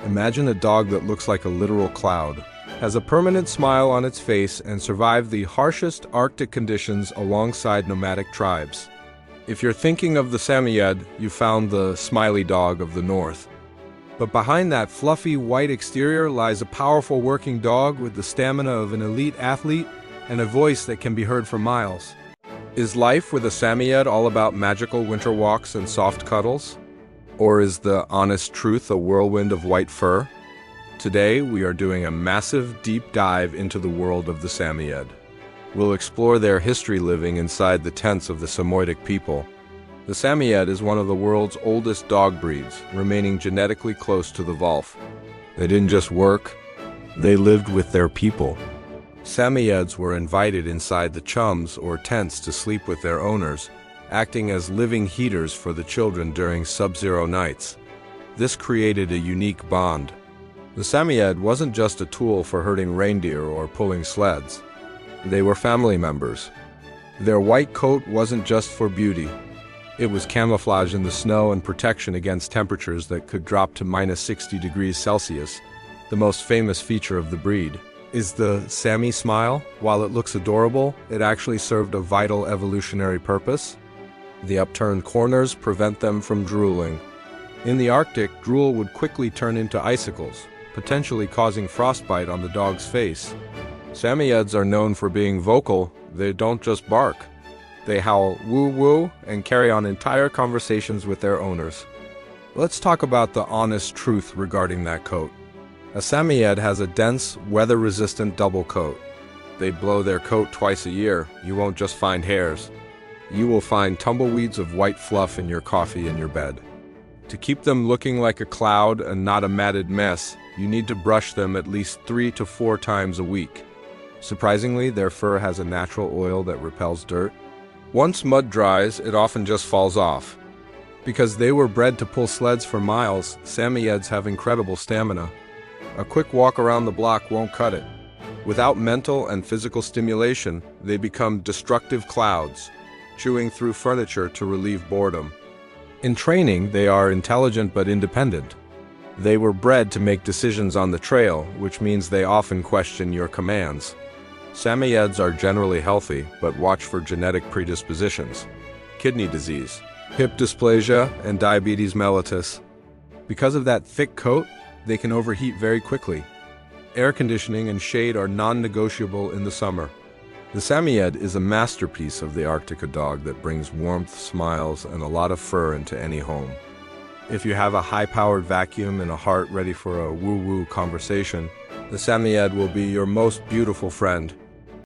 Imagine a dog that looks like a literal cloud, has a permanent smile on its face, and survived the harshest Arctic conditions alongside nomadic tribes. If you're thinking of the Samoyed, you found the Smiley dog of the north. But behind that fluffy white exterior lies a powerful working dog with the stamina of an elite athlete and a voice that can be heard for miles. Is life with a Samoyed all about magical winter walks and soft cuddles? Or is the honest truth a whirlwind of white fur? Today, we are doing a massive deep dive into the world of the Samoyed. We'll explore their history living inside the tents of the Samoyed people. The Samoyed is one of the world's oldest dog breeds, remaining genetically close to the Wolf. They didn't just work, they lived with their people. Samoyeds were invited inside the chums or tents to sleep with their owners, acting as living heaters for the children during sub-zero nights. This created a unique bond. The Samoyed wasn't just a tool for herding reindeer or pulling sleds. They were family members. Their white coat wasn't just for beauty. It was camouflage in the snow and protection against temperatures that could drop to minus 60 degrees Celsius. The most famous feature of the breed is the Sami smile. While it looks adorable, it actually served a vital evolutionary purpose. The upturned corners prevent them from drooling. In the Arctic, drool would quickly turn into icicles, potentially causing frostbite on the dog's face. Samoyeds are known for being vocal. They don't just bark. They howl woo-woo and carry on entire conversations with their owners. Let's talk about the honest truth regarding that coat. A Samoyed has a dense, weather-resistant double coat. They blow their coat twice a year. You won't just find hairs. You will find tumbleweeds of white fluff in your coffee in your bed. To keep them looking like a cloud and not a matted mess, you need to brush them at least 3 to 4 times a week. Surprisingly, their fur has a natural oil that repels dirt. Once mud dries, it often just falls off. Because they were bred to pull sleds for miles, Samoyeds have incredible stamina. A quick walk around the block won't cut it. Without mental and physical stimulation, they become destructive clouds, chewing through furniture to relieve boredom. In training, they are intelligent but independent. They were bred to make decisions on the trail, which means they often question your commands. Samoyeds are generally healthy, but watch for genetic predispositions: kidney disease, hip dysplasia, and diabetes mellitus. Because of that thick coat, they can overheat very quickly. Air conditioning and shade are non-negotiable in the summer. The Samoyed is a masterpiece of the Arctica dog that brings warmth, smiles, and a lot of fur into any home. If you have a high-powered vacuum and a heart ready for a woo-woo conversation, the Samoyed will be your most beautiful friend.